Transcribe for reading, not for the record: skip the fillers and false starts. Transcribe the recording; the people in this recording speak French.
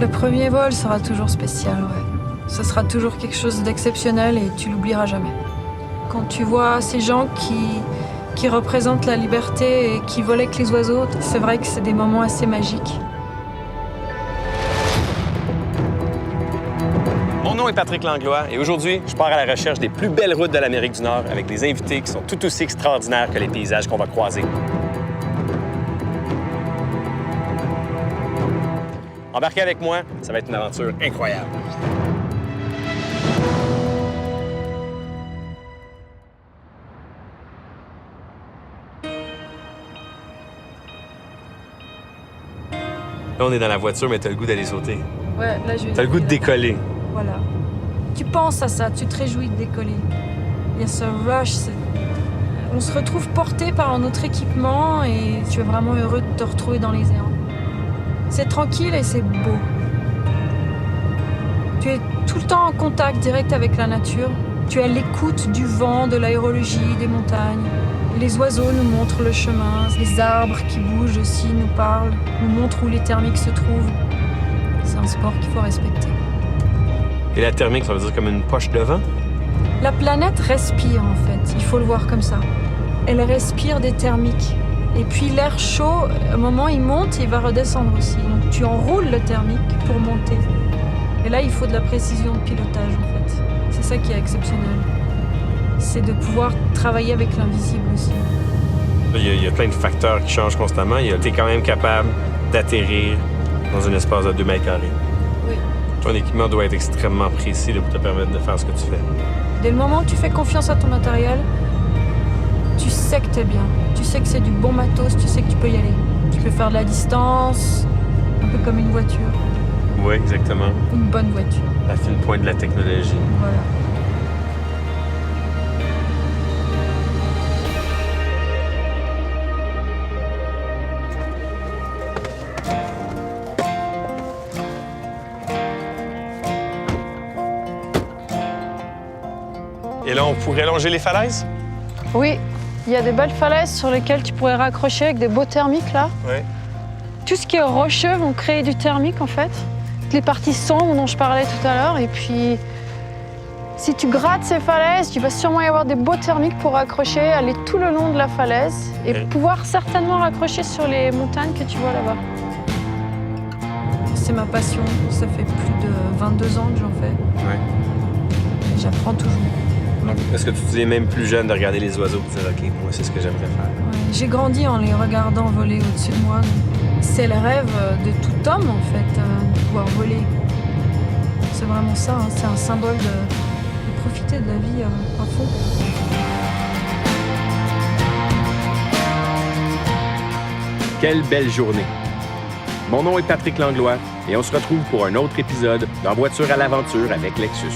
Le premier vol sera toujours spécial, ouais. Ce sera toujours quelque chose d'exceptionnel et tu l'oublieras jamais. Quand tu vois ces gens qui représentent la liberté et qui volent avec les oiseaux, c'est vrai que c'est des moments assez magiques. Mon nom est Patrick Langlois et aujourd'hui, je pars à la recherche des plus belles routes de l'Amérique du Nord avec des invités qui sont tout aussi extraordinaires que les paysages qu'on va croiser. Embarquez avec moi, ça va être une aventure incroyable. Là, on est dans la voiture, mais t'as le goût d'aller sauter. Ouais, là, je vais T'as le goût de décoller. Voilà. Tu penses à ça, tu te réjouis de décoller. Il y a ce rush, on se retrouve porté par notre équipement et tu es vraiment heureux de te retrouver dans les airs. C'est tranquille et c'est beau. Tu es tout le temps en contact direct avec la nature. Tu es à l'écoute du vent, de l'aérologie, des montagnes. Les oiseaux nous montrent le chemin. Les arbres qui bougent aussi nous parlent, nous montrent où les thermiques se trouvent. C'est un sport qu'il faut respecter. Et la thermique, ça veut dire comme une poche de vent? La planète respire en fait, il faut le voir comme ça. Elle respire des thermiques. Et puis l'air chaud, à un moment il monte et il va redescendre aussi. Donc tu enroules le thermique pour monter. Et là il faut de la précision de pilotage en fait. C'est ça qui est exceptionnel. C'est de pouvoir travailler avec l'invisible aussi. Il y a plein de facteurs qui changent constamment. Tu es quand même capable d'atterrir dans un espace de 2 mètres carrés. Oui. Ton équipement doit être extrêmement précis pour te permettre de faire ce que tu fais. Dès le moment où tu fais confiance à ton matériel, tu sais que t'es bien. Tu sais que c'est du bon matos, tu sais que tu peux y aller. Tu peux faire de la distance, un peu comme une voiture. Oui, exactement. Une bonne voiture. La fine pointe de la technologie. Voilà. Et là, on pourrait longer les falaises? Oui, il y a des belles falaises sur lesquelles tu pourrais raccrocher avec des beaux thermiques là. Oui. Tout ce qui est rocheux vont créer du thermique en fait. Les parties sombres dont je parlais tout à l'heure. Et puis, si tu grattes ces falaises, tu vas sûrement y avoir des beaux thermiques pour raccrocher, aller tout le long de la falaise et pouvoir certainement raccrocher sur les montagnes que tu vois là-bas. C'est ma passion. Ça fait plus de 22 ans que j'en fais. Oui. J'apprends toujours. Donc, est-ce que tu te disais même plus jeune de regarder les oiseaux et de dire, OK, moi, c'est ce que j'aimerais faire? Ouais, j'ai grandi en les regardant voler au-dessus de moi. C'est le rêve de tout homme, en fait, de pouvoir voler. C'est vraiment ça, hein. C'est un symbole de profiter de la vie à fond. Quelle belle journée! Mon nom est Patrick Langlois et on se retrouve pour un autre épisode d'En voiture à l'aventure avec Lexus.